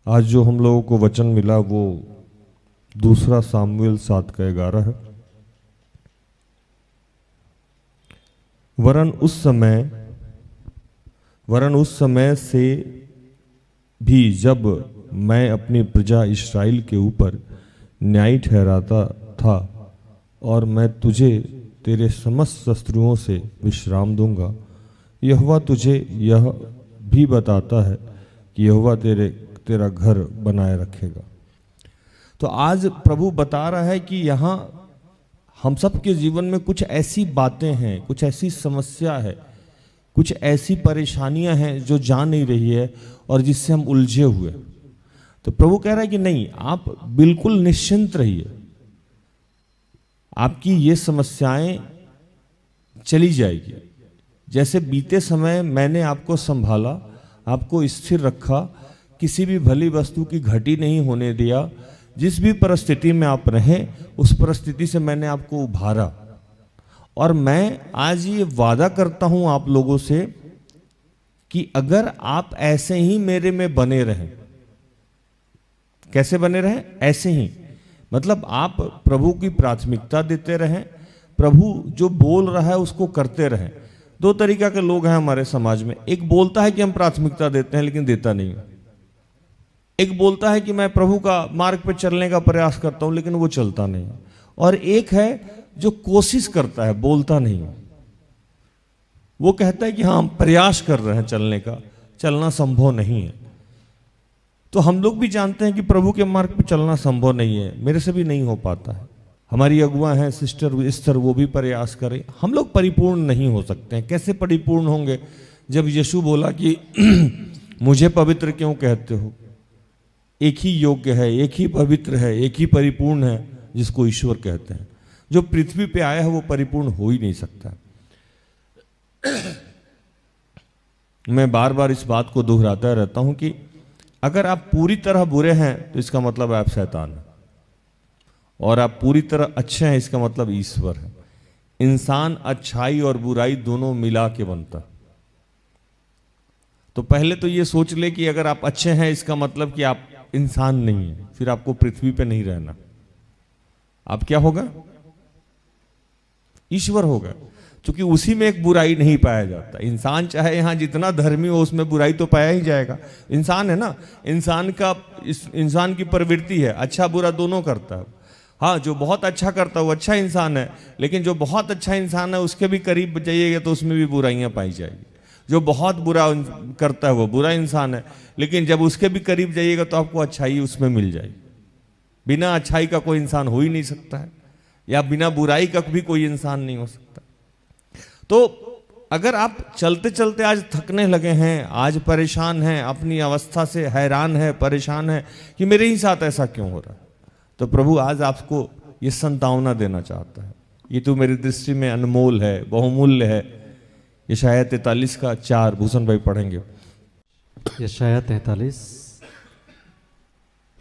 आज जो हम लोगों को वचन मिला वो दूसरा सामुएल 7:11 है। वरन उस समय से भी जब मैं अपनी प्रजा इस्राएल के ऊपर न्याय ठहराता था और मैं तुझे तेरे समस्त शत्रुओं से विश्राम दूंगा, यहोवा तुझे यह भी बताता है कि यहोवा तेरा घर बनाए रखेगा। तो आज प्रभु बता रहा है कि यहाँ हम सब के जीवन में कुछ ऐसी बातें हैं, कुछ ऐसी समस्या है, कुछ ऐसी परेशानियां हैं जो जा नहीं रही है और जिससे हम उलझे हुए। तो प्रभु कह रहा है कि नहीं, आप बिल्कुल निश्चिंत रहिए, आपकी ये समस्याएं चली जाएगी। जैसे बीते समय मैंने आपको संभाला, आपको स्थिर रखा, किसी भी भली वस्तु की घटी नहीं होने दिया, जिस भी परिस्थिति में आप रहें उस परिस्थिति से मैंने आपको उभारा। और मैं आज ये वादा करता हूं आप लोगों से कि अगर आप ऐसे ही मेरे में बने रहें, कैसे बने रहें? ऐसे ही, मतलब आप प्रभु की प्राथमिकता देते रहें, प्रभु जो बोल रहा है उसको करते रहें। दो तरीका के लोग हैं हमारे समाज में। एक बोलता है कि हम प्राथमिकता देते हैं लेकिन देता नहीं है। एक बोलता है कि मैं प्रभु का मार्ग पर चलने का प्रयास करता हूं लेकिन वो चलता नहीं है। और एक है जो कोशिश करता है, बोलता नहीं है। वो कहता है कि हाँ हम प्रयास कर रहे हैं चलने का, चलना संभव नहीं है। तो हम लोग भी जानते हैं कि प्रभु के मार्ग पर चलना संभव नहीं है, मेरे से भी नहीं हो पाता है। हमारी अगुआ हैं सिस्टर इस्तर, वो भी प्रयास करें। हम लोग परिपूर्ण नहीं हो सकते हैं। कैसे परिपूर्ण होंगे जब यीशु बोला कि मुझे पवित्र क्यों कहते हो? एक ही योग्य है, एक ही पवित्र है, एक ही परिपूर्ण है जिसको ईश्वर कहते हैं। जो पृथ्वी पे आया है वो परिपूर्ण हो ही नहीं सकता। मैं बार बार इस बात को दोहराता रहता हूं कि अगर आप पूरी तरह बुरे हैं तो इसका मतलब आप शैतान हैं, और आप पूरी तरह अच्छे हैं इसका मतलब ईश्वर है। इंसान अच्छाई और बुराई दोनों मिला के बनता। तो पहले तो ये सोच ले कि अगर आप अच्छे हैं इसका मतलब कि आप इंसान नहीं है, फिर आपको पृथ्वी पे नहीं रहना। आप क्या होगा? ईश्वर होगा, क्योंकि उसी में एक बुराई नहीं पाया जाता। इंसान चाहे यहां जितना धर्मी हो उसमें बुराई तो पाया ही जाएगा। इंसान है ना, इंसान की प्रवृत्ति है, अच्छा बुरा दोनों करता है। हाँ, जो बहुत अच्छा करता है वो अच्छा इंसान है, लेकिन जो बहुत अच्छा इंसान है उसके भी करीब जाइएगा तो उसमें भी बुराइयां पाई जाएगी। जो बहुत बुरा करता है वो बुरा इंसान है, लेकिन जब उसके भी करीब जाइएगा तो आपको अच्छाई उसमें मिल जाएगी। बिना अच्छाई का कोई इंसान हो ही नहीं सकता है, या बिना बुराई का भी कोई इंसान नहीं हो सकता। तो अगर आप चलते चलते आज थकने लगे हैं, आज परेशान हैं, अपनी अवस्था से हैरान है, परेशान है कि मेरे ही साथ ऐसा क्यों हो रहा है, तो प्रभु आज आपको ये संतावना देना चाहता है। ये तो मेरी दृष्टि में अनमोल है, बहुमूल्य है। यशाया 43:4 भूषण भाई पढ़ेंगे। यशाया 43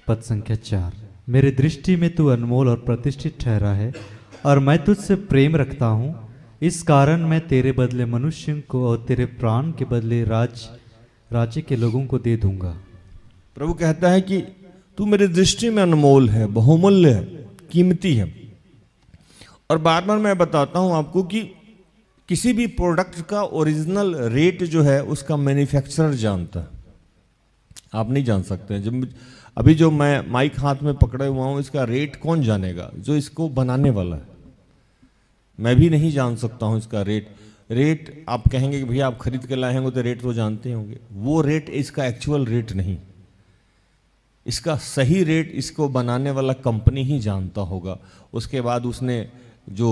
पद संख्या 4। मेरी दृष्टि में तू अनमोल और प्रतिष्ठित ठहरा है, और मैं तुझसे प्रेम रखता हूँ। इस कारण मैं तेरे बदले मनुष्य को और तेरे प्राण के बदले राज्य के लोगों को दे दूंगा। प्रभु कहता है कि तू मेरी दृष्टि में अनमोल है, बहुमूल्य है, कीमती है। और बार बार मैं बताता हूं आपको कि किसी भी प्रोडक्ट का ओरिजिनल रेट जो है उसका मैन्युफैक्चरर जानता है, आप नहीं जान सकते। जब अभी जो मैं माइक हाथ में पकड़े हुआ हूं, इसका रेट कौन जानेगा? जो इसको बनाने वाला है। मैं भी नहीं जान सकता हूं इसका रेट आप कहेंगे कि भैया आप खरीद के लाए होंगे तो रेट तो जानते होंगे। वो रेट इसका एक्चुअल रेट नहीं, इसका सही रेट इसको बनाने वाला कंपनी ही जानता होगा। उसके बाद उसने जो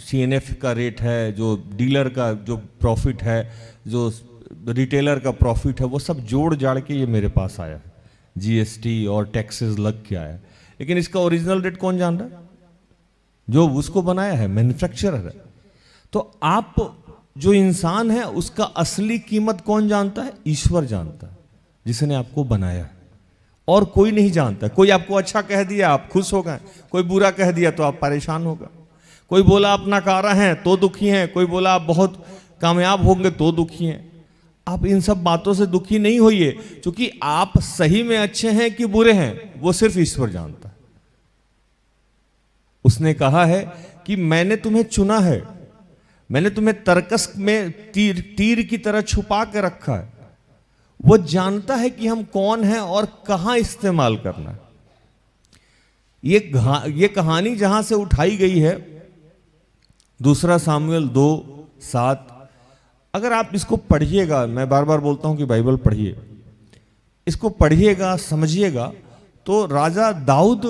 CNF का रेट है, जो डीलर का जो प्रॉफिट है, जो रिटेलर का प्रॉफिट है, वो सब जोड़ जाड़ के ये मेरे पास आया है। GST और टैक्सेस लग के आया। लेकिन इसका ओरिजिनल रेट कौन जान रहा है? जो उसको बनाया है, मैन्युफैक्चरर है। तो आप जो इंसान है उसका असली कीमत कौन जानता है? ईश्वर जानता है, जिसने आपको बनाया है, और कोई नहीं जानता। कोई आपको अच्छा कह दिया आप खुश हो गए, कोई बुरा कह दिया तो आप परेशान हो गए। कोई बोला आप नाकारा हैं तो दुखी हैं, कोई बोला आप बहुत कामयाब होंगे तो दुखी हैं। आप इन सब बातों से दुखी नहीं होइए, क्योंकि आप सही में अच्छे हैं कि बुरे हैं वो सिर्फ ईश्वर जानता है। उसने कहा है कि मैंने तुम्हें चुना है, मैंने तुम्हें तरकस में तीर की तरह छुपा के रखा है। वो जानता है कि हम कौन हैं और कहां इस्तेमाल करना है। ये कहानी जहां से उठाई गई है, 2 सामुएल 2:7। अगर आप इसको पढ़िएगा, मैं बार बार बोलता हूं कि बाइबल पढ़िए, इसको पढ़िएगा, समझिएगा, तो राजा दाऊद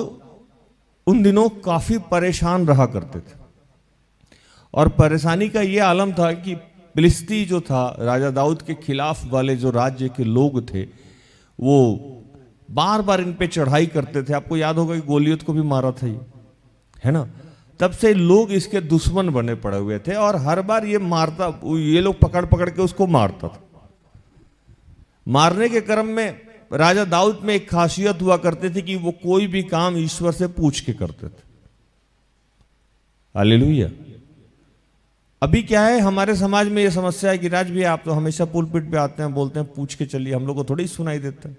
उन दिनों काफी परेशान रहा करते थे। और परेशानी का यह आलम था कि फिलिस्ती जो था, राजा दाऊद के खिलाफ वाले जो राज्य के लोग थे, वो बार बार इन पे चढ़ाई करते थे। आपको याद होगा कि गोलियत को भी मारा था ये, है ना। तब से लोग इसके दुश्मन बने पड़े हुए थे और हर बार ये मारता, ये लोग पकड़ पकड़ के उसको मारता था। मारने के क्रम में राजा दाऊद में एक खासियत हुआ करती थी कि वो कोई भी काम ईश्वर से पूछ के करते थे। हालेलुया। अभी क्या है, हमारे समाज में ये समस्या है कि राज भी आप तो हमेशा पुलपिट पे आते हैं, बोलते हैं पूछ के चलिए, हम लोग को थोड़ी सुनाई देता है।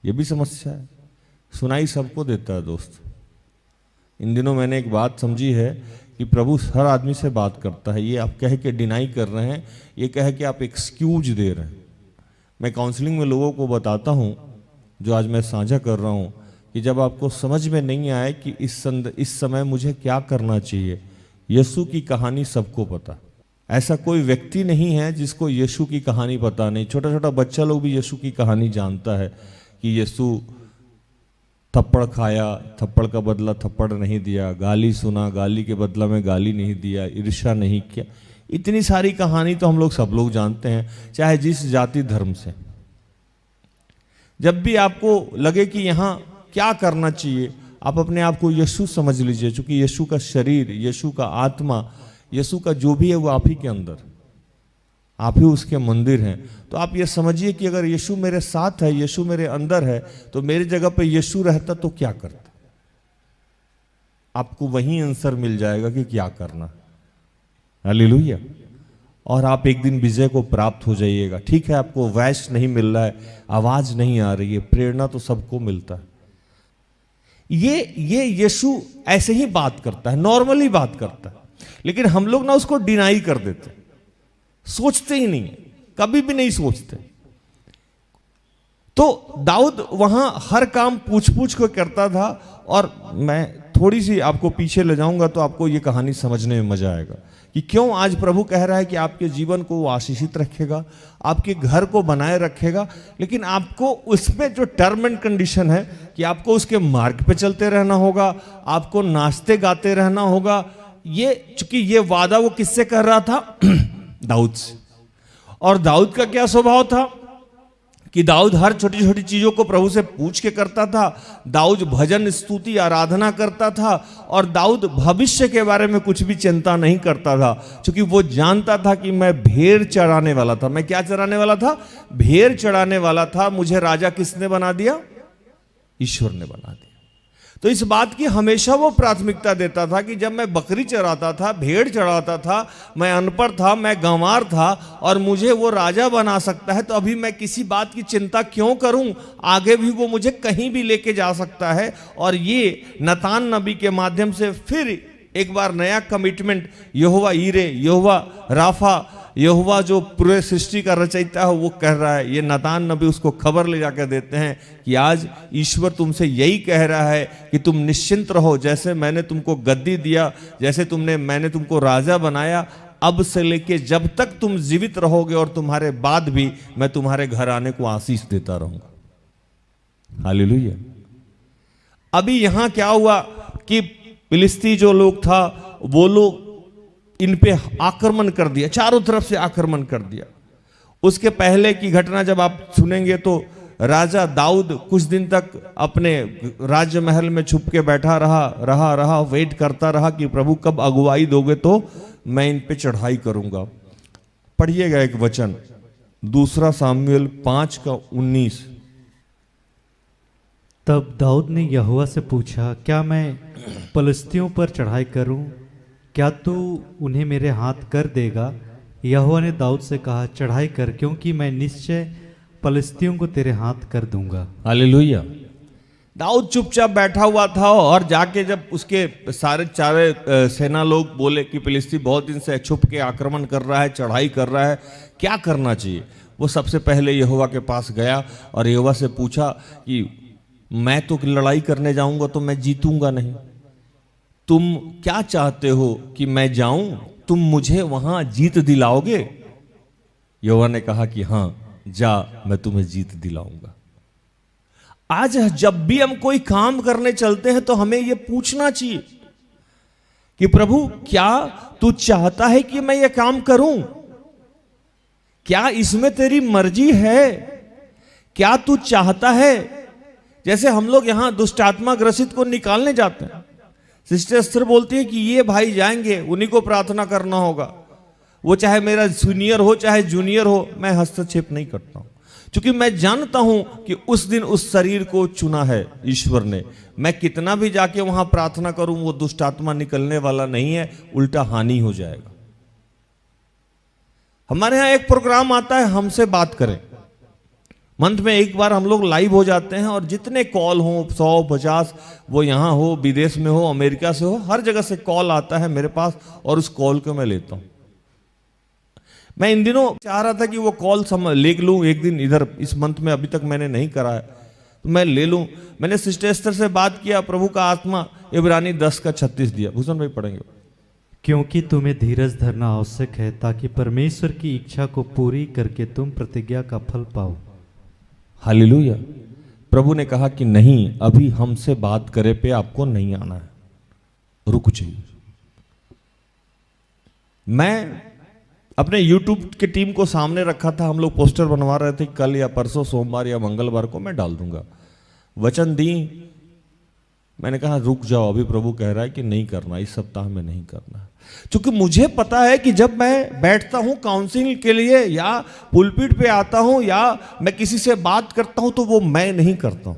ये भी समस्या है, सुनाई सबको देता है दोस्त। इन दिनों मैंने एक बात समझी है कि प्रभु हर आदमी से बात करता है। ये आप कह के डिनाई कर रहे हैं, ये कह के आप एक्सक्यूज दे रहे हैं। मैं काउंसलिंग में लोगों को बताता हूं, जो आज मैं साझा कर रहा हूं, कि जब आपको समझ में नहीं आए कि इस समय मुझे क्या करना चाहिए, यीशु की कहानी सबको पता। ऐसा कोई व्यक्ति नहीं है जिसको यीशु की कहानी पता नहीं। छोटा छोटा बच्चा लोग भी यीशु की कहानी जानता है कि यीशु थप्पड़ खाया, थप्पड़ का बदला थप्पड़ नहीं दिया, गाली सुना, गाली के बदला में गाली नहीं दिया, ईर्ष्या नहीं किया। इतनी सारी कहानी तो हम लोग सब लोग जानते हैं, चाहे जिस जाति धर्म से। जब भी आपको लगे कि यहाँ क्या करना चाहिए, आप अपने आप को यीशु समझ लीजिए, क्योंकि यीशु का शरीर, यीशु का आत्मा, यीशु का जो भी है वो आप ही के अंदर, आप ही उसके मंदिर हैं। तो आप ये समझिए कि अगर यीशु मेरे साथ है, यीशु मेरे अंदर है, तो मेरी जगह पे यीशु रहता तो क्या करता। आपको वही आंसर मिल जाएगा कि क्या करना। हालेलुया। और आप एक दिन विजय को प्राप्त हो जाइएगा। ठीक है, आपको वॉइस नहीं मिल रहा है, आवाज नहीं आ रही है, प्रेरणा तो सबको मिलता है। ये यीशु ऐसे ही बात करता है, नॉर्मली बात करता है, लेकिन हम लोग ना उसको डिनाई कर देते, सोचते ही नहीं, कभी भी नहीं सोचते। तो दाऊद वहां हर काम पूछ पूछ कर करता था। और मैं थोड़ी सी आपको पीछे ले जाऊंगा तो आपको ये कहानी समझने में मजा आएगा कि क्यों आज प्रभु कह रहा है कि आपके जीवन को वो आशीषित रखेगा, आपके घर को बनाए रखेगा, लेकिन आपको उसमें जो टर्म एंड कंडीशन है कि आपको उसके मार्ग पे चलते रहना होगा, आपको नाचते गाते रहना होगा। ये चूंकि ये वादा वो किससे कर रहा था? दाऊद से। और दाऊद का क्या स्वभाव था कि दाऊद हर छोटी छोटी चीजों को प्रभु से पूछ के करता था। दाऊद भजन, स्तुति, आराधना करता था। और दाऊद भविष्य के बारे में कुछ भी चिंता नहीं करता था, क्योंकि वो जानता था कि मैं भेड़ चराने वाला था। मैं क्या चराने वाला था? भेड़ चराने वाला था। मुझे राजा किसने बना दिया? ईश्वर ने बना दिया। तो इस बात की हमेशा वो प्राथमिकता देता था कि जब मैं बकरी चराता था, भेड़ चराता था, मैं अनपढ़ था, मैं गंवार था, और मुझे वो राजा बना सकता है, तो अभी मैं किसी बात की चिंता क्यों करूं? आगे भी वो मुझे कहीं भी लेके जा सकता है। और ये नतान नबी के माध्यम से फिर एक बार नया कमिटमेंट, यहोवा ईरे, यहोवा राफा, यहोवा जो पूरे सृष्टि का रचयिता है, वो कह रहा है। ये नतान नबी उसको खबर ले जाकर देते हैं कि आज ईश्वर तुमसे यही कह रहा है कि तुम निश्चिंत रहो। जैसे मैंने तुमको गद्दी दिया, जैसे मैंने तुमको राजा बनाया, अब से लेके जब तक तुम जीवित रहोगे और तुम्हारे बाद भी मैं तुम्हारे घर आने को आशीष देता रहूंगा। हालेलुया। अभी यहां क्या हुआ कि फिलिस्ती जो लोग था, वो लोग इन पे आक्रमण कर दिया, चारों तरफ से आक्रमण कर दिया। उसके पहले की घटना जब आप सुनेंगे तो राजा दाऊद कुछ दिन तक अपने राज्य महल में छुप के बैठा रहा, वेट करता रहा कि प्रभु कब अगुवाई दोगे तो मैं इन पे चढ़ाई करूंगा। पढ़िएगा एक वचन, 2 सामुएल 5:19। तब दाऊद ने यहोवा से पूछा, क्या मैं फिलिस्तियों पर चढ़ाई करूं? क्या तू उन्हें मेरे हाथ कर देगा? यहोवा ने दाऊद से कहा, चढ़ाई कर, क्योंकि मैं निश्चय पलिस्तियों को तेरे हाथ कर दूंगा। हालेलुया। दाऊद चुपचाप बैठा हुआ था और जाके जब उसके सारे सेना लोग बोले कि फिलिस्ती बहुत दिन से छुप के आक्रमण कर रहा है, चढ़ाई कर रहा है, क्या करना चाहिए, वो सबसे पहले यहोवा के पास गया और यहोवा से पूछा कि मैं तो लड़ाई करने जाऊंगा तो मैं जीतूंगा नहीं, तुम क्या चाहते हो कि मैं जाऊं, तुम मुझे वहां जीत दिलाओगे? यहोवा ने कहा कि हाँ जा, मैं तुम्हें जीत दिलाऊंगा। आज जब भी हम कोई काम करने चलते हैं तो हमें यह पूछना चाहिए कि प्रभु क्या तू चाहता है कि मैं यह काम करूं? क्या इसमें तेरी मर्जी है? क्या तू चाहता है? जैसे हम लोग यहां दुष्टात्मा ग्रसित को निकालने जाते हैं, सिस्टर एस्थर बोलती है कि ये भाई जाएंगे, उन्हीं को प्रार्थना करना होगा, वो चाहे मेरा सीनियर हो चाहे जूनियर हो, मैं हस्तक्षेप नहीं करता हूं, क्योंकि मैं जानता हूं कि उस दिन उस शरीर को चुना है ईश्वर ने। मैं कितना भी जाके वहां प्रार्थना करूं, वो दुष्ट आत्मा निकलने वाला नहीं है, उल्टा हानि हो जाएगा। हमारे यहां एक प्रोग्राम आता है, हमसे बात करें, मंथ में एक बार हम लोग लाइव हो जाते हैं और जितने कॉल हो 100-50, वो यहां हो, विदेश में हो, अमेरिका से हो, हर जगह से कॉल आता है मेरे पास और उस कॉल को मैं लेता हूं। मैं इन दिनों चाह रहा था कि वो कॉल ले लूं एक दिन, इधर इस मंथ में अभी तक मैंने नहीं करा है तो मैं ले लूं। मैंने सिस्टर एस्थर से बात किया, प्रभु का आत्मा इब्रानी 10:36 दिया। भूषण भाई पढ़ेंगे। क्योंकि तुम्हें धीरज धरना आवश्यक है ताकि परमेश्वर की इच्छा को पूरी करके तुम प्रतिज्ञा का फल पाओ। हालेलुया। प्रभु ने कहा कि नहीं, अभी हमसे बात करे पे आपको नहीं आना है, रुक जाइए। मैं अपने YouTube की टीम को सामने रखा था, हम लोग पोस्टर बनवा रहे थे, कल या परसों सोमवार या मंगलवार को मैं डाल दूंगा, वचन दी। मैंने कहा रुक जाओ, अभी प्रभु कह रहा है कि नहीं करना, इस सप्ताह में नहीं करना, क्योंकि मुझे पता है कि जब मैं बैठता हूं काउंसलिंग के लिए या पुलपिट पे आता हूं या मैं किसी से बात करता हूं तो वो मैं नहीं करता हूं।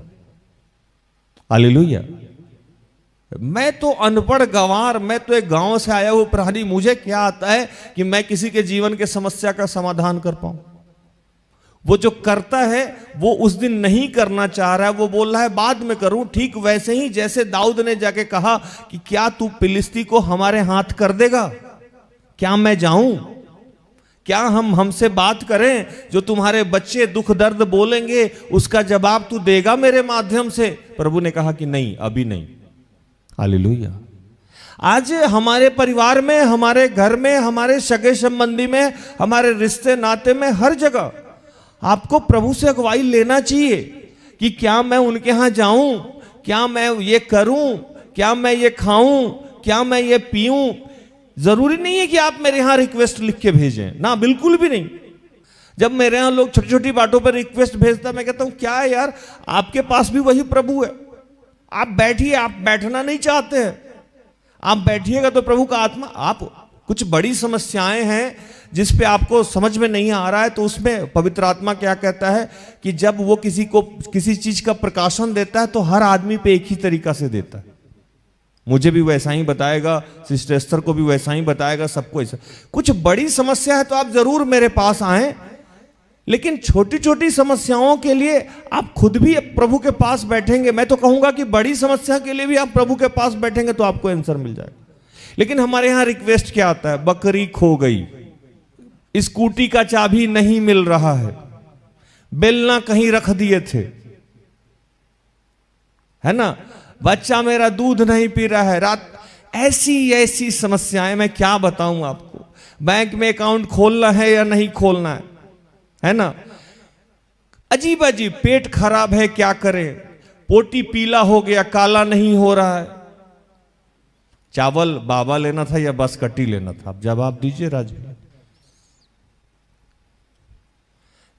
हालेलुया। मैं तो अनपढ़ गंवार, मैं तो एक गांव से आया हुआ प्राणी, मुझे क्या आता है कि मैं किसी के जीवन के समस्या का समाधान कर पाऊं। वो जो करता है वो उस दिन नहीं करना चाह रहा है, वो बोल रहा है बाद में करूं। ठीक वैसे ही जैसे दाऊद ने जाके कहा कि क्या तू फिलिस्ती को हमारे हाथ कर देगा? क्या मैं जाऊं? क्या हमसे बात करें? जो तुम्हारे बच्चे दुख दर्द बोलेंगे उसका जवाब तू देगा मेरे माध्यम से? प्रभु ने कहा कि नहीं, अभी नहीं। हालेलुया। आज हमारे परिवार में, हमारे घर में, हमारे सगे संबंधी में, हमारे रिश्ते नाते में, हर जगह आपको प्रभु से अगुवाई लेना चाहिए कि क्या मैं उनके यहां जाऊं, क्या मैं ये करूं, क्या मैं ये खाऊं, क्या मैं ये पीऊं। जरूरी नहीं है कि आप मेरे यहां रिक्वेस्ट लिख के भेजें, ना, बिल्कुल भी नहीं। जब मेरे यहां लोग छोटी छोटी बातों पर रिक्वेस्ट भेजता, मैं कहता हूं क्या है यार, आपके पास भी वही प्रभु है, आप बैठिए। आप बैठना नहीं चाहते हैं, आप बैठिएगा तो प्रभु का आत्मा, आप कुछ बड़ी समस्याएं हैं जिस पे आपको समझ में नहीं आ रहा है, तो उसमें पवित्र आत्मा क्या कहता है कि जब वो किसी को किसी चीज का प्रकाशन देता है तो हर आदमी पे एक ही तरीका से देता है। मुझे भी वैसा ही बताएगा, सिस्टर एस्थर को भी वैसा ही बताएगा, सबको ऐसा। कुछ बड़ी समस्या है तो आप जरूर मेरे पास आएं, लेकिन छोटी छोटी समस्याओं के लिए आप खुद भी प्रभु के पास बैठेंगे। मैं तो कहूंगा कि बड़ी समस्या के लिए भी आप प्रभु के पास बैठेंगे तो आपको आंसर मिल जाएगा। लेकिन हमारे यहां रिक्वेस्ट क्या आता है? बकरी खो गई, स्कूटी का चाबी नहीं मिल रहा है, बेलना कहीं रख दिए थे, है ना, बच्चा मेरा दूध नहीं पी रहा है, रात, ऐसी ऐसी समस्याएं मैं क्या बताऊं आपको। बैंक में अकाउंट खोलना है या नहीं खोलना है ना, अजीब अजीब, पेट खराब है क्या करें, पोटी पीला हो गया, काला नहीं हो रहा है, चावल बाबा लेना था या बासकटी लेना था? आप जवाब दीजिए राज भैया।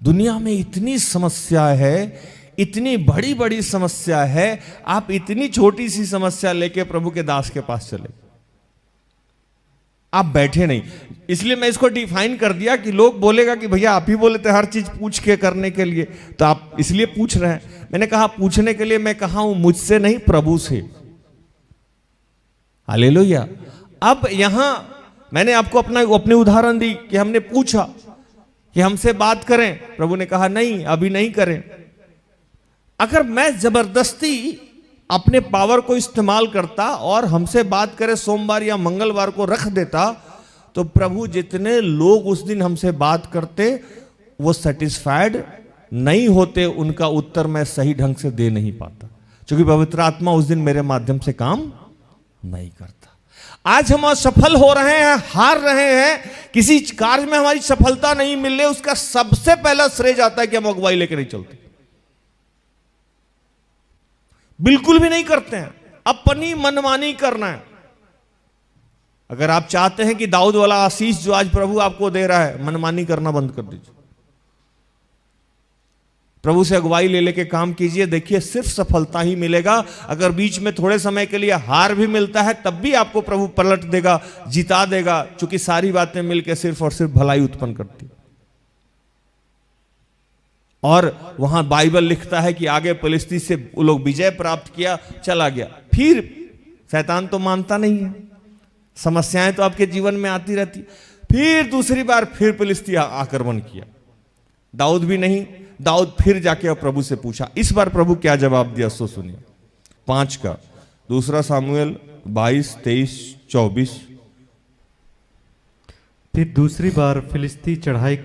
दुनिया में इतनी समस्या है, इतनी बड़ी बड़ी समस्या है, आप इतनी छोटी सी समस्या लेके प्रभु के दास के पास चले, आप बैठे नहीं। इसलिए मैं इसको डिफाइन कर दिया कि लोग बोलेगा कि भैया आप ही बोले थे हर चीज पूछ के करने के लिए, तो आप इसलिए पूछ रहे हैं। मैंने कहा पूछने के लिए मैं कहा हूं, मुझसे नहीं, प्रभु से। हालेलुया। अब यहां मैंने आपको अपनी उदाहरण दी कि हमने पूछा कि हमसे बात करें, प्रभु ने कहा नहीं, अभी नहीं करें। अगर मैं जबरदस्ती अपने पावर को इस्तेमाल करता और हमसे बात करे सोमवार या मंगलवार को रख देता, तो प्रभु जितने लोग उस दिन हमसे बात करते वो सेटिस्फाइड नहीं होते, उनका उत्तर मैं सही ढंग से दे नहीं पाता, क्योंकि पवित्र आत्मा उस दिन मेरे माध्यम से काम नहीं करता। आज हम असफल हो रहे हैं, हार रहे हैं, किसी कार्य में हमारी सफलता नहीं मिल रही, उसका सबसे पहला श्रेय जाता है कि हम अगुवाई लेकर नहीं चलते, बिल्कुल भी नहीं करते हैं, अपनी मनमानी करना है। अगर आप चाहते हैं कि दाऊद वाला आशीष जो आज प्रभु आपको दे रहा है, मनमानी करना बंद कर दीजिए, प्रभु से अगुवाई ले लेके काम कीजिए, देखिए सिर्फ सफलता ही मिलेगा। अगर बीच में थोड़े समय के लिए हार भी मिलता है तब भी आपको प्रभु पलट देगा, जिता देगा, क्योंकि सारी बातें मिलकर सिर्फ और सिर्फ भलाई उत्पन्न करती। और वहां बाइबल लिखता है कि आगे फिलिस्ती से वो लोग विजय प्राप्त किया, चला गया। फिर शैतान तो मानता नहीं है, समस्याएं तो आपके जीवन में आती रहती। फिर दूसरी बार फिर फिलिस्ती आक्रमण किया, दाऊद भी नहीं। दाऊद फिर जाके प्रभु से पूछा, इस बार प्रभु क्या जवाब दिया सो सुनिए। 5 का 2 सामुएल 22, 23, 24। फिर दूसरी बार फिलिस्ती चढ़ाई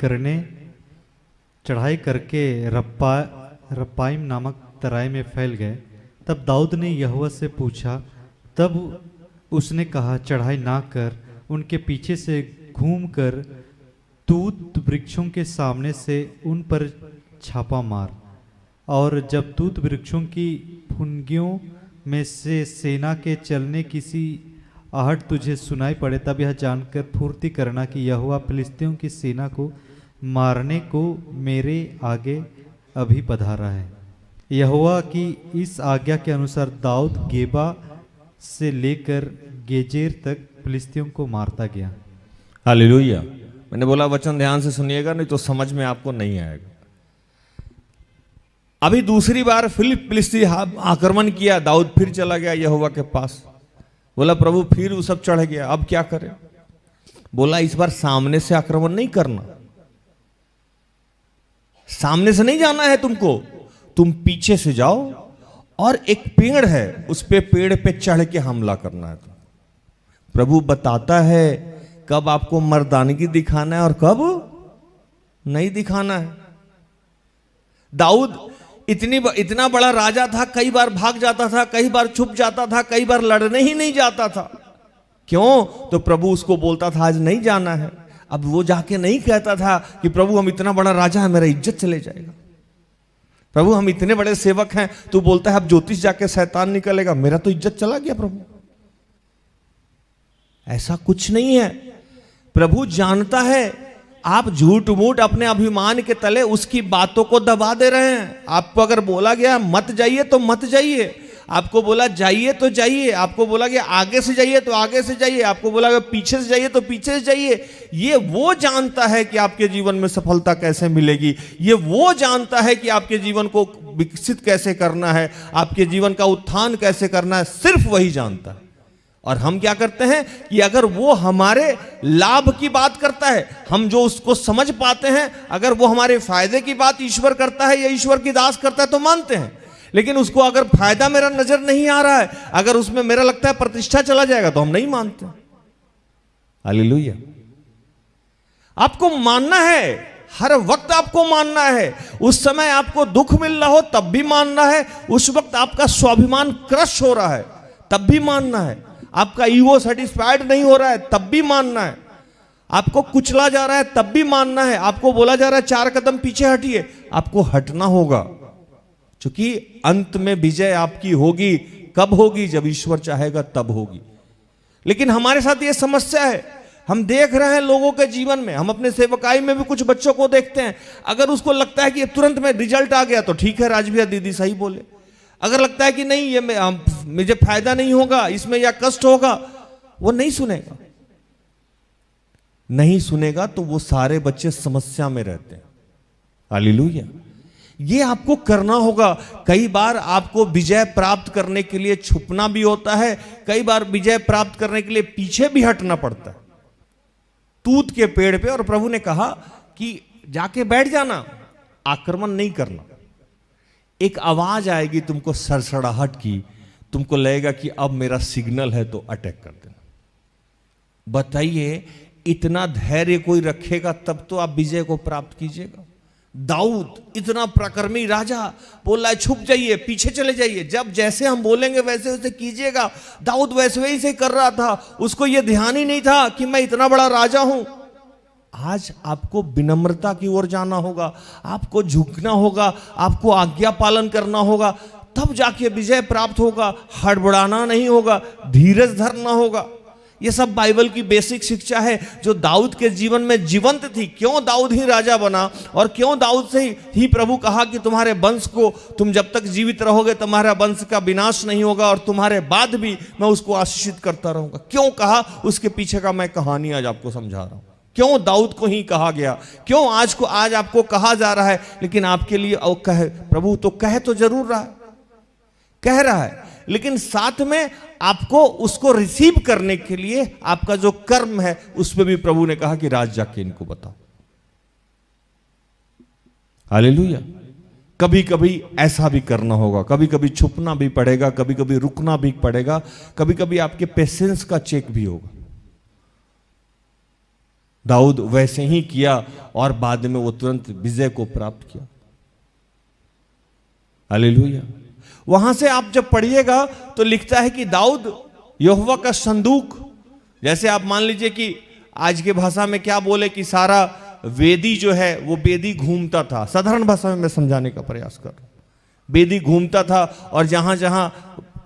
करके रप्पाइम नामक तराई में फैल गए। तब दाऊद ने यहोवा से पूछा, तब उसने कहा, चढ़ाई ना कर, उनके पीछे से घूमकर तूत वृक्षों के सामने से उन पर छापा मार, और जब तूत वृक्षों की फुनगियों में से सेना के चलने किसी आहट तुझे सुनाई पड़े, तब यह जानकर फुर्ती करना कि यहोवा फिलिस्तियों की सेना को मारने को मेरे आगे अभी पधारा है। यहोवा की इस आज्ञा के अनुसार दाऊद गेबा से लेकर गेजेर तक फिलिस्तियों को मारता गया। हालेलुया। मैंने बोला वचन ध्यान से सुनिएगा, नहीं तो समझ में आपको नहीं आएगा। अभी दूसरी बार फिलिस्ती आक्रमण किया, दाऊद फिर चला गया यहोवा के पास, बोला प्रभु फिर वो सब चढ़ गया, अब क्या करें? बोला इस बार सामने से आक्रमण नहीं करना, सामने से नहीं जाना है तुमको, तुम पीछे से जाओ और एक पेड़ है उस पे पेड़ पे चढ़ के हमला करना है। प्रभु बताता है कब आपको मर्दानगी दिखाना है और कब नहीं दिखाना है। दाऊद इतना बड़ा राजा था, कई बार भाग जाता था, कई बार छुप जाता था, कई बार लड़ने ही नहीं जाता था। क्यों? तो प्रभु उसको बोलता था आज नहीं जाना है। अब वो जाके नहीं कहता था कि प्रभु हम इतना बड़ा राजा है, मेरा इज्जत चले जाएगा, प्रभु हम इतने बड़े सेवक हैं, तू बोलता है अब ज्योतिष जाके शैतान निकलेगा, मेरा तो इज्जत चला गया। प्रभु ऐसा कुछ नहीं है। प्रभु जानता है आप झूठ मूठ अपने अभिमान के तले उसकी बातों को दबा दे रहे हैं। आपको अगर बोला गया मत जाइए तो मत जाइए, आपको बोला जाइए तो जाइए, आपको बोला गया आगे से जाइए तो आगे से जाइए, आपको बोला गया पीछे से जाइए तो पीछे से जाइए। ये वो जानता है कि आपके जीवन में सफलता कैसे मिलेगी, ये वो जानता है कि आपके जीवन को विकसित कैसे करना है, आपके जीवन का उत्थान कैसे करना है, सिर्फ वही जानता है। और हम क्या करते हैं कि अगर वो हमारे लाभ की बात करता है, हम जो उसको समझ पाते हैं, अगर वो हमारे फायदे की बात ईश्वर करता है या ईश्वर की दास करता है तो मानते हैं। लेकिन उसको अगर फायदा मेरा नजर नहीं आ रहा है, अगर उसमें मेरा लगता है प्रतिष्ठा चला जाएगा, तो हम नहीं मानते। हालेलुया। आपको मानना है, हर वक्त आपको मानना है। उस समय आपको दुख मिल रहा हो तब भी मानना है, उस वक्त आपका स्वाभिमान क्रश हो रहा है तब भी मानना है, आपका ईगो सेटिस्फाइड नहीं हो रहा है तब भी मानना है, आपको कुचला जा रहा है तब भी मानना है, आपको बोला जा रहा है 4 कदम पीछे हटिए, आपको हटना होगा, क्योंकि अंत में विजय आपकी होगी। कब होगी? जब ईश्वर चाहेगा तब होगी। लेकिन हमारे साथ ये समस्या है, हम देख रहे हैं लोगों के जीवन में, हम अपने सेवकाई में भी कुछ बच्चों को देखते हैं, अगर उसको लगता है कि तुरंत में रिजल्ट आ गया तो ठीक है, राज भैया दीदी सही बोले। अगर लगता है कि नहीं ये मुझे फायदा नहीं होगा इसमें या कष्ट होगा, वो नहीं सुनेगा। नहीं सुनेगा तो वो सारे बच्चे समस्या में रहते हैं। हालेलुया। ये आपको करना होगा। कई बार आपको विजय प्राप्त करने के लिए छुपना भी होता है, कई बार विजय प्राप्त करने के लिए पीछे भी हटना पड़ता है। तूत के पेड़ पे, और प्रभु ने कहा कि जाके बैठ जाना, आक्रमण नहीं करना। एक आवाज आएगी तुमको सड़सड़ाहट की, तुमको लगेगा कि अब मेरा सिग्नल है तो अटैक कर देना। बताइए, इतना धैर्य कोई रखेगा तब तो आप विजय को प्राप्त कीजिएगा। दाऊद इतना प्रकर्मी राजा बोल रहा है छुप जाइए, पीछे चले जाइए, जब जैसे हम बोलेंगे वैसे वैसे कीजिएगा। दाऊद वैसे ही से कर रहा था, उसको यह ध्यान ही नहीं था कि मैं इतना बड़ा राजा हूं। आज आपको विनम्रता की ओर जाना होगा, आपको झुकना होगा, आपको आज्ञा पालन करना होगा, तब जाके विजय प्राप्त होगा। हड़बड़ाना नहीं होगा, धीरज धरना होगा। यह सब बाइबल की बेसिक शिक्षा है जो दाऊद के जीवन में जीवंत थी। क्यों दाऊद ही राजा बना, और क्यों दाऊद से ही प्रभु कहा कि तुम्हारे वंश को, तुम जब तक जीवित रहोगे तुम्हारा वंश का विनाश नहीं होगा, और तुम्हारे बाद भी मैं उसको आशीषित करता रहूंगा। क्यों कहा, उसके पीछे का मैं कहानी आज आपको समझा रहा हूं। क्यों दाऊद को ही कहा गया, क्यों आज आपको कहा जा रहा है, लेकिन आपके लिए प्रभु तो कह तो जरूर रहा है, कह रहा है, लेकिन साथ में आपको उसको रिसीव करने के लिए आपका जो कर्म है उस पर भी प्रभु ने कहा कि राज जाके इनको बताओ। हालेलुया। कभी कभी ऐसा भी करना होगा, कभी कभी छुपना भी पड़ेगा, कभी कभी रुकना भी पड़ेगा, कभी कभी आपके पेशेंस का चेक भी होगा। दाऊद वैसे ही किया और बाद में वो तुरंत विजय को प्राप्त किया। हालेलुया। वहां से आप जब पढ़िएगा तो लिखता है कि दाऊद यहोवा का संदूक, जैसे आप मान लीजिए कि आज के भाषा में क्या बोले कि सारा वेदी जो है वो वेदी घूमता था। साधारण भाषा में मैं समझाने का प्रयास कर रहा हूं। वेदी घूमता था और जहां जहां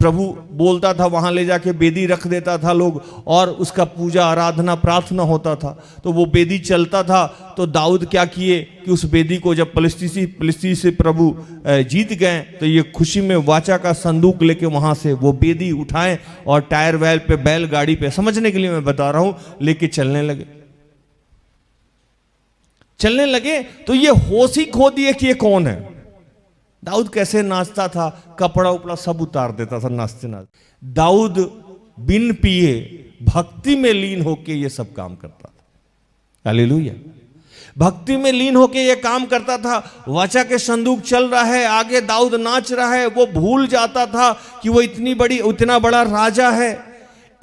प्रभु बोलता था वहां ले जाके वेदी रख देता था लोग, और उसका पूजा आराधना प्रार्थना होता था। तो वो वेदी चलता था। तो दाऊद क्या किए कि उस वेदी को जब फिलिस्ती से प्रभु जीत गए तो ये खुशी में वाचा का संदूक लेके वहां से वो वेदी उठाएं और टायर वैल पे, बैलगाड़ी पे, समझने के लिए मैं बता रहा हूं, लेके चलने लगे। तो ये होश ही खो दिए कि ये कौन है। दाऊद कैसे नाचता था, कपड़ा उपड़ा सब उतार देता था नाचते नाचते। दाऊद बिन पिए भक्ति में लीन होके ये सब काम करता था। हालेलुया। भक्ति में लीन होके ये काम करता था। वाचा के संदूक चल रहा है, आगे दाऊद नाच रहा है। वो भूल जाता था कि वो इतना बड़ा राजा है,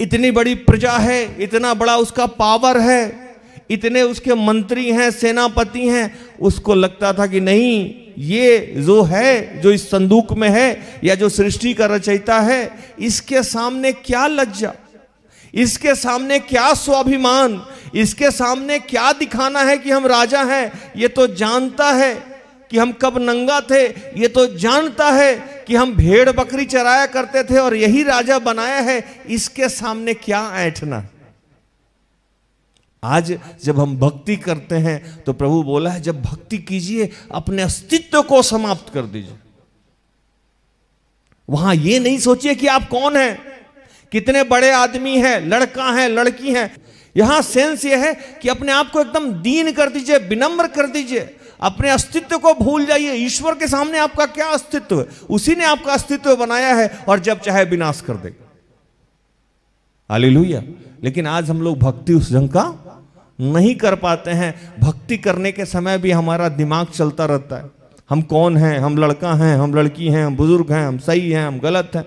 इतनी बड़ी प्रजा है, इतना बड़ा उसका पावर है, इतने उसके मंत्री हैं, सेनापति हैं। उसको लगता था कि नहीं, ये जो है, जो इस संदूक में है, या जो सृष्टि का रचयिता है, इसके सामने क्या लज्जा, इसके सामने क्या स्वाभिमान, इसके सामने क्या दिखाना है कि हम राजा हैं। ये तो जानता है कि हम कब नंगा थे, ये तो जानता है कि हम भेड़ बकरी चराया करते थे और यही राजा बनाया है। इसके सामने क्या ऐंठना। आज जब हम भक्ति करते हैं तो प्रभु बोला है, जब भक्ति कीजिए अपने अस्तित्व को समाप्त कर दीजिए। वहां ये नहीं सोचिए कि आप कौन हैं, कितने बड़े आदमी हैं, लड़का है, लड़की है। यहां सेंस ये है कि अपने आप को एकदम दीन कर दीजिए, विनम्र कर दीजिए, अपने अस्तित्व को भूल जाइए। ईश्वर के सामने आपका क्या अस्तित्व है, उसी ने आपका अस्तित्व बनाया है और जब चाहे विनाश कर देगा। हालेलुया। लेकिन आज हम लोग भक्ति उस ढंग का नहीं कर पाते हैं। भक्ति करने के समय भी हमारा दिमाग चलता रहता है, हम कौन हैं, हम लड़का हैं, हम लड़की हैं, हम बुजुर्ग हैं, हम सही हैं, हम गलत हैं।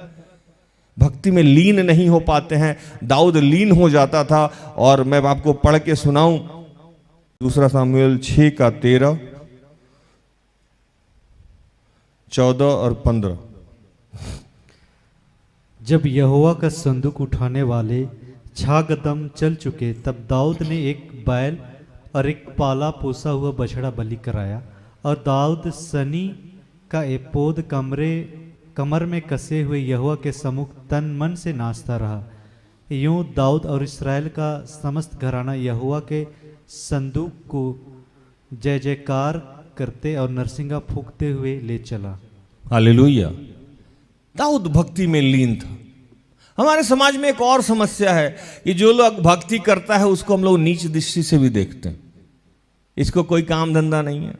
भक्ति में लीन नहीं हो पाते हैं। दाऊद लीन हो जाता था। और मैं आपको पढ़ के सुनाऊं, 2 सामुएल 6:13, 14 और 15। जब यहोवा का संदूक उठाने वाले 6 कदम चल चुके, तब दाऊद ने एक बैल और एक पाला पोसा हुआ बछड़ा बलि कराया, और दाऊद सनी का एपोद कमर में कसे हुए यहोवा के सम्मुख तन मन से नाचता रहा। यूं दाऊद और इस्राएल का समस्त घराना यहोवा के संदूक को जय जयकार करते और नरसिंगा फूंकते हुए ले चला। हालेलुया। दाऊद भक्ति में लीन था। हमारे समाज में एक और समस्या है कि जो लोग भक्ति करता है उसको हम लोग नीच दृष्टि से भी देखते हैं। इसको कोई काम धंधा नहीं है,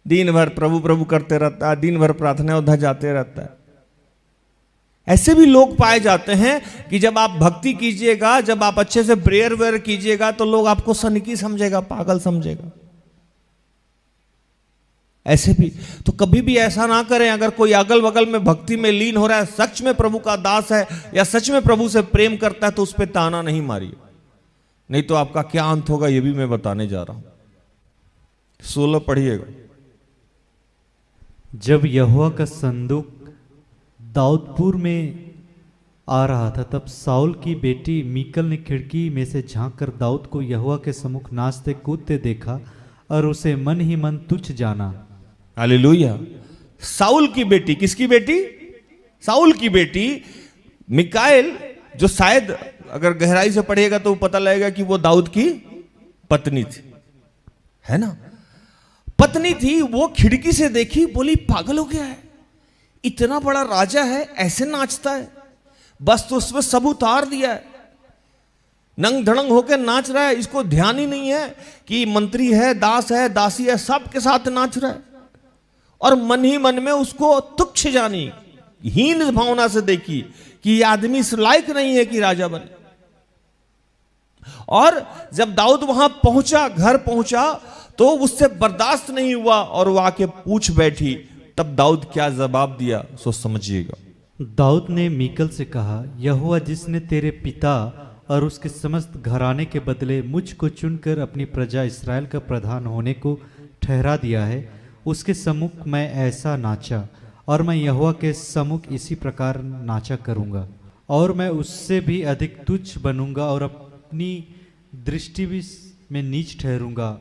दिन भर प्रभु प्रभु करते रहता है, दिन भर प्रार्थना उधर जाते रहता है। ऐसे भी लोग पाए जाते हैं कि जब आप भक्ति कीजिएगा, जब आप अच्छे से प्रेयर वेयर कीजिएगा तो लोग आपको सनकी समझेगा, पागल समझेगा। ऐसे भी तो कभी भी ऐसा ना करें। अगर कोई अगल बगल में भक्ति में लीन हो रहा है, सच में प्रभु का दास है या सच में प्रभु से प्रेम करता है, तो उस पर ताना नहीं मारिए, नहीं तो आपका क्या अंत होगा ये भी मैं बताने जा रहा हूं। 16 पढ़िएगा। जब यहोवा का संदूक दाऊदपुर में आ रहा था, तब साउल की बेटी मीकल ने खिड़की में से झांककर दाऊद को यहोवा के सम्मुख नाचते कूदते देखा और उसे मन ही मन तुच्छ जाना। हालेलुया। साउल की बेटी, किसकी बेटी? साउल की बेटी मिकाएल, जो शायद अगर गहराई से पढ़िएगा तो पता लगेगा कि वो दाऊद की पत्नी थी, है ना, पत्नी थी। वो खिड़की से देखी, बोली पागल हो गया है, इतना बड़ा राजा है ऐसे नाचता है, बस तो उसमें सब उतार दिया है, नंग धड़ंग होकर नाच रहा है, इसको ध्यान ही नहीं है कि मंत्री है, दास है, दासी है, सबके साथ नाच रहा है। और मन ही मन में उसको तुच्छ जानी, हीन भावना से देखी कि ये आदमी इस लायक नहीं है कि राजा बने। और जब दाऊद वहां पहुंचा, घर पहुंचा, तो उससे बर्दाश्त नहीं हुआ और वो आके पूछ बैठी। तब दाऊद क्या जवाब दिया सो समझिएगा। दाऊद ने मीकल से कहा, यहोवा जिसने तेरे पिता और उसके समस्त घराने के बदले मुझको चुनकर अपनी प्रजा इस्राएल का प्रधान होने को ठहरा दिया है, उसके सम्मुख मैं ऐसा नाचा और मैं यहोवा के सम्मुख इसी प्रकार नाचा करूंगा। और मैं उससे भी अधिक तुच्छ बनूंगा और अपनी दृष्टि भी में नीच ठहरूंगा।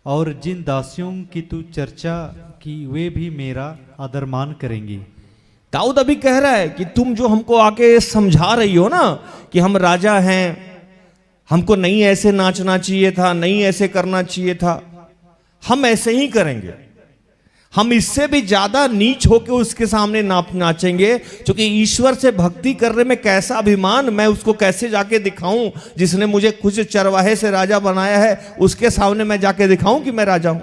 और जिन दासियों की तू चर्चा की वे भी मेरा आदरमान करेंगी। दाऊद अभी कह रहा है कि तुम जो हमको आके समझा रही हो ना कि हम राजा हैं, हमको नहीं ऐसे नाचना चाहिए था, नहीं ऐसे करना चाहिए था, हम ऐसे ही करेंगे, हम इससे भी ज्यादा नीच होकर उसके सामने नाचेंगे। क्योंकि ईश्वर से भक्ति करने में कैसा अभिमान, मैं उसको कैसे जाके दिखाऊं, जिसने मुझे कुछ चरवाहे से राजा बनाया है, उसके सामने मैं जाके दिखाऊं कि मैं राजा हूं।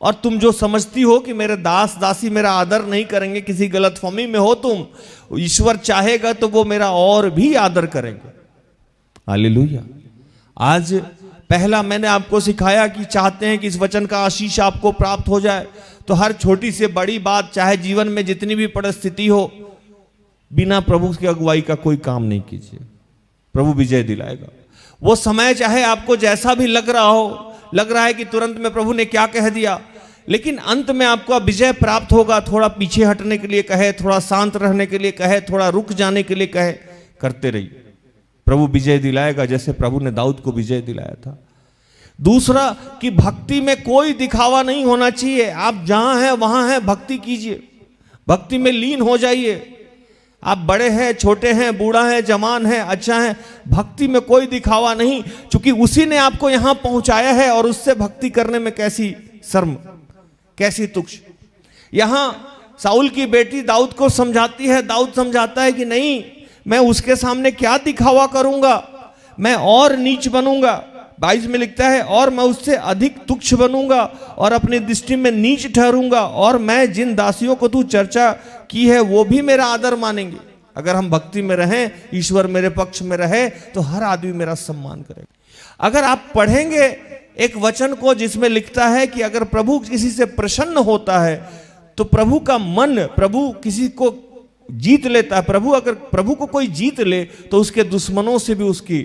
और तुम जो समझती हो कि मेरे दास दासी मेरा आदर नहीं करेंगे, किसी गलतफहमी में हो तुम। ईश्वर चाहेगा तो वो मेरा और भी आदर करेंगे। हालेलुया। आज पहला मैंने आपको सिखाया कि चाहते हैं कि इस वचन का आशीष आपको प्राप्त हो जाए, तो हर छोटी से बड़ी बात, चाहे जीवन में जितनी भी परिस्थिति हो, बिना प्रभु की अगुवाई का कोई काम नहीं कीजिए, प्रभु विजय दिलाएगा। वो समय चाहे आपको जैसा भी लग रहा हो, लग रहा है कि तुरंत में प्रभु ने क्या कह दिया, लेकिन अंत में आपको विजय प्राप्त होगा। थोड़ा पीछे हटने के लिए कहे, थोड़ा शांत रहने के लिए कहे, थोड़ा रुक जाने के लिए कहे, करते रहिए, प्रभु विजय दिलाएगा, जैसे प्रभु ने दाऊद को विजय दिलाया था। दूसरा कि भक्ति में कोई दिखावा नहीं होना चाहिए। आप जहां हैं वहां हैं, भक्ति कीजिए, भक्ति में लीन हो जाइए। आप बड़े हैं, छोटे हैं, बूढ़ा है, जवान है, अच्छा है, भक्ति में कोई दिखावा नहीं, क्योंकि उसी ने आपको यहां पहुंचाया है। और उससे भक्ति करने में कैसी शर्म, कैसी तुच्छ। यहां साउल की बेटी दाऊद को समझाती है, दाऊद समझाता है कि नहीं, मैं उसके सामने क्या दिखावा करूंगा, मैं और नीच बनूंगा। 22 में लिखता है, और मैं उससे अधिक तुच्छ बनूंगा और अपनी दृष्टि में नीच ठहरूंगा, और मैं जिन दासियों को तू चर्चा की है वो भी मेरा आदर मानेंगे। अगर हम भक्ति में रहें, ईश्वर मेरे पक्ष में रहे, तो हर आदमी मेरा सम्मान करेगा। अगर आप पढ़ेंगे एक वचन को जिसमें लिखता है कि अगर प्रभु किसी से प्रसन्न होता है तो प्रभु का मन, प्रभु किसी को जीत लेता है। प्रभु अगर प्रभु को कोई जीत ले तो उसके दुश्मनों से भी उसकी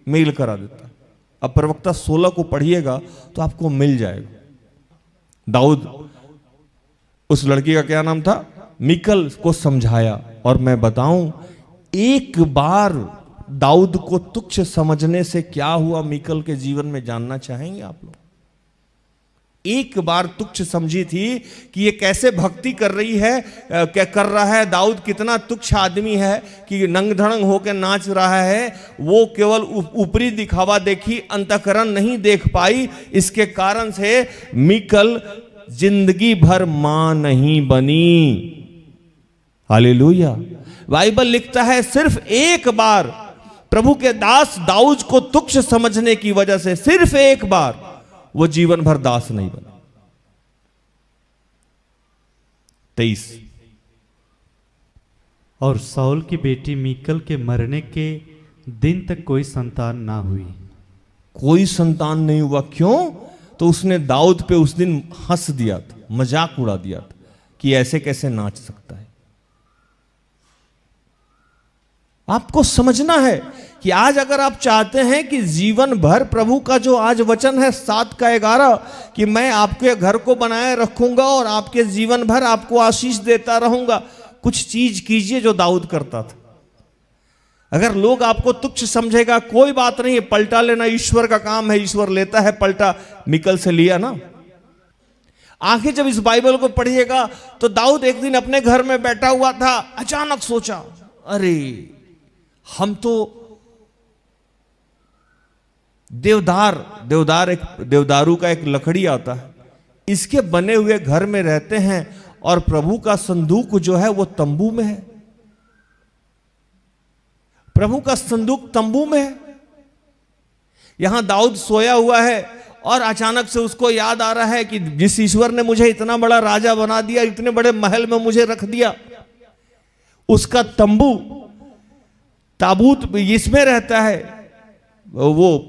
मेल करा देता है। अब प्रवक्ता 16 को पढ़िएगा तो आपको मिल जाएगा। दाऊद, उस लड़की का क्या नाम था, मीकल को समझाया। और मैं बताऊं, एक बार दाऊद को तुच्छ समझने से क्या हुआ मीकल के जीवन में, जानना चाहेंगे आप लोग? एक बार तुच्छ समझी थी कि ये कैसे भक्ति कर रही है, क्या कर रहा है, दाऊद कितना तुच्छ आदमी है कि नंग धड़ंग होकर नाच रहा है। वो केवल ऊपरी दिखावा देखी, अंतःकरण नहीं देख पाई। इसके कारण से मीकल जिंदगी भर मां नहीं बनी। हालेलुया। बाइबल लिखता है सिर्फ एक बार प्रभु के दास दाऊद को तुच्छ समझने की वजह से, सिर्फ एक बार, वो जीवन भर दास नहीं बना। 23 और साउल की बेटी मीकल के मरने के दिन तक कोई संतान ना हुई। कोई संतान नहीं हुआ। क्यों? तो उसने दाऊद पे उस दिन हंस दिया था, मजाक उड़ा दिया था कि ऐसे कैसे नाच सकता है। आपको समझना है कि आज अगर आप चाहते हैं कि जीवन भर प्रभु का जो आज वचन है 7:11 कि मैं आपके घर को बनाए रखूंगा और आपके जीवन भर आपको आशीष देता रहूंगा, कुछ चीज कीजिए जो दाऊद करता था। अगर लोग आपको तुच्छ समझेगा कोई बात नहीं, पलटा लेना ईश्वर का काम है, ईश्वर लेता है पलटा, मिकल से लिया ना। आगे जब इस बाइबल को पढ़िएगा तो दाऊद एक दिन अपने घर में बैठा हुआ था, अचानक सोचा, अरे हम तो देवदारू का एक लकड़ी आता है, इसके बने हुए घर में रहते हैं और प्रभु का संदूक जो है वो तंबू में है। प्रभु का संदूक तंबू में है। यहां दाऊद सोया हुआ है और अचानक से उसको याद आ रहा है कि जिस ईश्वर ने मुझे इतना बड़ा राजा बना दिया, इतने बड़े महल में मुझे रख दिया, उसका तंबू ताबूत इसमें रहता है, वो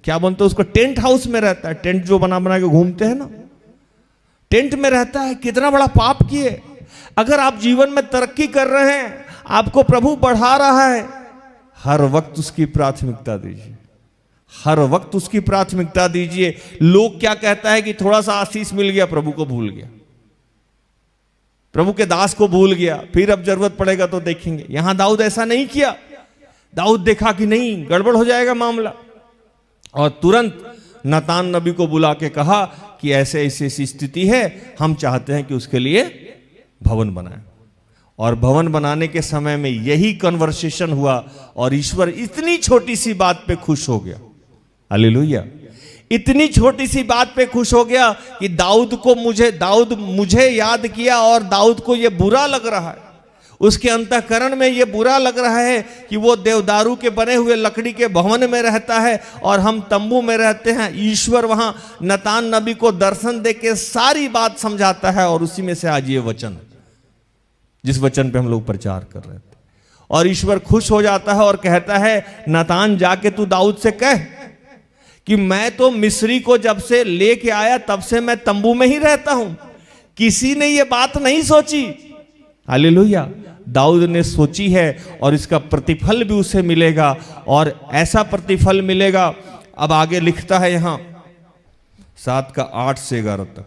क्या बोलते हैं उसको, टेंट हाउस में रहता है। टेंट जो बना बना के घूमते हैं ना, टेंट में रहता है। कितना बड़ा पाप किए। अगर आप जीवन में तरक्की कर रहे हैं, आपको प्रभु बढ़ा रहा है, हर वक्त उसकी प्राथमिकता दीजिए, हर वक्त उसकी प्राथमिकता दीजिए। लोग क्या कहता है कि थोड़ा सा आशीष मिल गया, प्रभु को भूल गया, प्रभु के दास को भूल गया, फिर अब जरूरत पड़ेगा तो देखेंगे। यहां दाऊद ऐसा नहीं किया। दाऊद देखा कि नहीं, गड़बड़ हो जाएगा मामला, और तुरंत नातान नबी को बुला के कहा कि ऐसे ऐसी स्थिति है, हम चाहते हैं कि उसके लिए भवन बनाएं। और भवन बनाने के समय में यही कन्वर्सेशन हुआ और ईश्वर इतनी छोटी सी बात पे खुश हो गया। हालेलुया। इतनी छोटी सी बात पे खुश हो गया कि दाऊद मुझे याद किया और दाऊद को यह बुरा लग रहा है, उसके अंतःकरण में यह बुरा लग रहा है कि वो देवदारू के बने हुए लकड़ी के भवन में रहता है और हम तंबू में रहते हैं। ईश्वर वहां नातान नबी को दर्शन दे के सारी बात समझाता है और उसी में से आज ये वचन, जिस वचन पे हम लोग प्रचार कर रहे थे। और ईश्वर खुश हो जाता है और कहता है, नातान जाके तू दाऊद से कह कि मैं तो मिस्री को जब से लेके आया तब से मैं तंबू में ही रहता हूं, किसी ने ये बात नहीं सोची। हालेलुया। दाऊद ने सोची है और इसका प्रतिफल भी उसे मिलेगा, और ऐसा प्रतिफल मिलेगा। अब आगे लिखता है यहां 7:8 से 11 तक,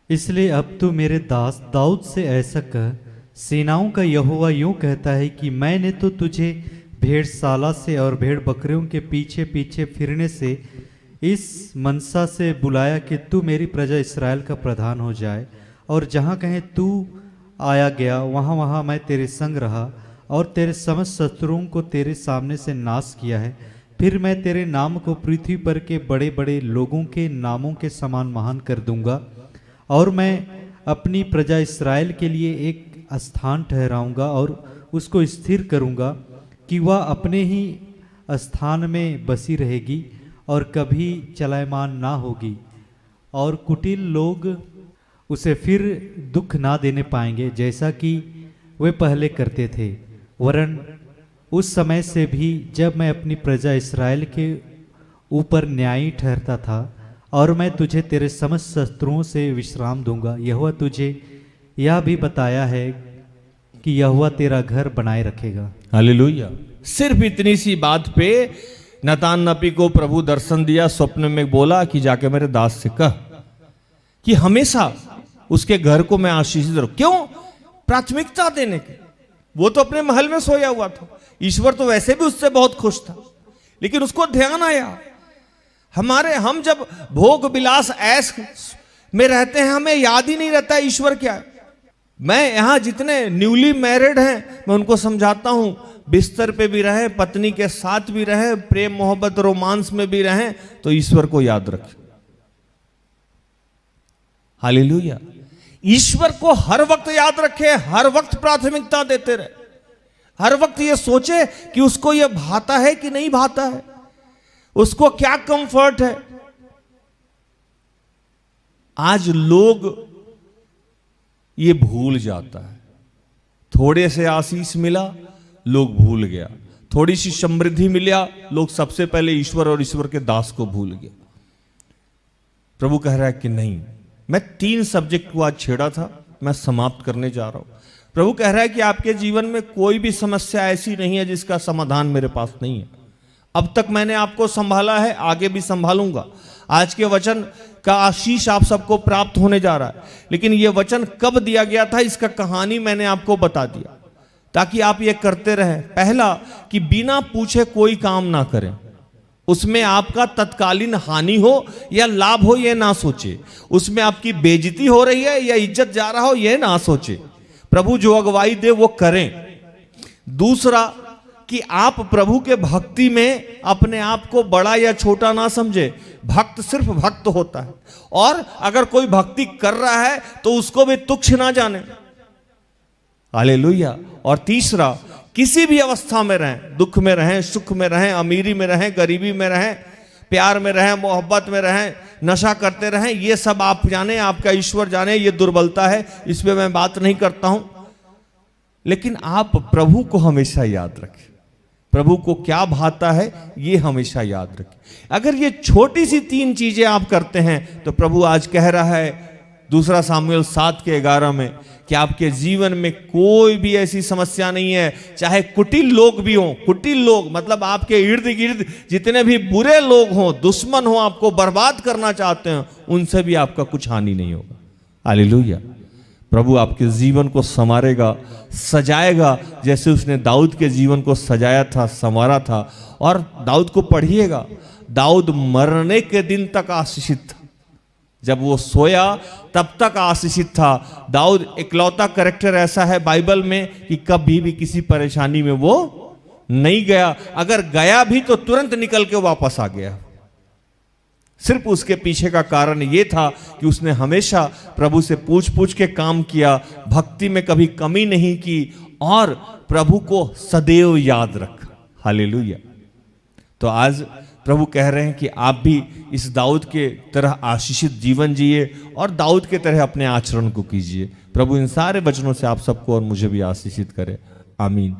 इसलिए अब तू मेरे दास दाऊद से ऐसा कह, सेनाओं का यहोवा यूं कहता है कि मैंने तो तुझे भेड़शाला से और भेड़ बकरियों के पीछे पीछे फिरने से इस मनसा से बुलाया कि तू मेरी प्रजा इस्राएल का प्रधान हो जाए, और जहाँ कहीं तू आया गया वहाँ वहाँ मैं तेरे संग रहा और तेरे समस्त शत्रुओं को तेरे सामने से नाश किया है। फिर मैं तेरे नाम को पृथ्वी पर के बड़े बड़े लोगों के नामों के समान महान कर दूंगा, और मैं अपनी प्रजा इस्राएल के लिए एक स्थान ठहराऊंगा और उसको स्थिर करूंगा कि वह अपने ही स्थान में बसी रहेगी और कभी चलायमान ना होगी, और कुटिल लोग उसे फिर दुख ना देने पाएंगे जैसा कि वे पहले करते थे, वरन उस समय से भी जब मैं अपनी प्रजा इस्राएल के ऊपर न्यायी ठहरता था, और मैं तुझे तेरे समस्त शत्रुओं से विश्राम दूंगा। यहोवा तुझे यह भी बताया है कि यहोवा तेरा घर बनाए रखेगा। हालेलुया। सिर्फ इतनी सी बात पे नातान नबी को प्रभु दर्शन दिया, स्वप्न में बोला कि जाके मेरे दास से कह कि हमेशा उसके घर को मैं आशीषित रखूं। क्यों? प्राथमिकता देने के। वो तो अपने महल में सोया हुआ था, ईश्वर तो वैसे भी उससे बहुत खुश था, लेकिन उसको ध्यान आया हम जब भोग विलास ऐश में रहते हैं, हमें याद ही नहीं रहता ईश्वर क्या है। मैं यहां जितने न्यूली मैरिड हैं मैं उनको समझाता हूं, बिस्तर पे भी रहे, पत्नी के साथ भी रहे, प्रेम मोहब्बत रोमांस में भी रहें, तो ईश्वर को याद रखें। हालेलुया। ईश्वर को हर वक्त याद रखे, हर वक्त प्राथमिकता देते रहे, हर वक्त ये सोचे कि उसको ये भाता है कि नहीं भाता है, उसको क्या कंफर्ट है। आज लोग ये भूल जाता है, थोड़े से आशीष मिला, लोग भूल गया। थोड़ी सी समृद्धि मिला, लोग सबसे पहले ईश्वर और ईश्वर के दास को भूल गया। प्रभु कह रहा है कि नहीं, मैं 3 सब्जेक्ट को आज छेड़ा था, मैं समाप्त करने जा रहा हूं। प्रभु कह रहा है कि आपके जीवन में कोई भी समस्या ऐसी नहीं है जिसका समाधान मेरे पास नहीं है। अब तक मैंने आपको संभाला है, आगे भी संभालूंगा। आज के वचन का आशीष आप सबको प्राप्त होने जा रहा है, लेकिन यह वचन कब दिया गया था इसका कहानी मैंने आपको बता दिया, ताकि आप ये करते रहें। पहला कि बिना पूछे कोई काम ना करें, उसमें आपका तत्कालीन हानि हो या लाभ हो यह ना सोचे, उसमें आपकी बेइज्जती हो रही है या इज्जत जा रहा हो यह ना सोचे। प्रभु जो अगुवाई दे वो करें। दूसरा कि आप प्रभु के भक्ति में अपने आप को बड़ा या छोटा ना समझे। भक्त सिर्फ भक्त होता है, और अगर कोई भक्ति कर रहा है तो उसको भी तुच्छ ना जाने। हालेलुया। और तीसरा, किसी भी अवस्था में रहें, दुख में रहें, सुख में रहें, अमीरी में रहें, गरीबी में रहें, प्यार में रहें, मोहब्बत में रहें, नशा करते रहें, ये सब आप जाने, आपका ईश्वर जाने, ये दुर्बलता है, इस पे मैं बात नहीं करता हूं। लेकिन आप प्रभु को हमेशा याद रखें। प्रभु को क्या भाता है ये हमेशा याद रखें। अगर ये छोटी सी 3 चीजें आप करते हैं तो प्रभु आज कह रहा है 2 सामुएल 7:11 में कि आपके जीवन में कोई भी ऐसी समस्या नहीं है, चाहे कुटिल लोग भी हों। कुटिल लोग मतलब आपके इर्द गिर्द जितने भी बुरे लोग हों, दुश्मन हों, आपको बर्बाद करना चाहते हैं, उनसे भी आपका कुछ हानि नहीं होगा। हालेलुया। प्रभु आपके जीवन को संवारेगा, सजाएगा, जैसे उसने दाऊद के जीवन को सजाया था, संवारा था। और दाऊद को पढ़िएगा, दाऊद मरने के दिन तक आशीषित था। जब वो सोया तब तक आशीषित था। दाऊद इकलौता कैरेक्टर ऐसा है बाइबल में कि कभी भी किसी परेशानी में वो नहीं गया। अगर गया भी तो तुरंत निकल के वापस आ गया। सिर्फ उसके पीछे का कारण ये था कि उसने हमेशा प्रभु से पूछ पूछ के काम किया, भक्ति में कभी कमी नहीं की, और प्रभु को सदैव याद रखा। हालेलुया। तो आज प्रभु कह रहे हैं कि आप भी इस दाऊद के तरह आशीषित जीवन जिए और दाऊद के तरह अपने आचरण को कीजिए। प्रभु इन सारे वचनों से आप सबको और मुझे भी आशीषित करे। आमीन।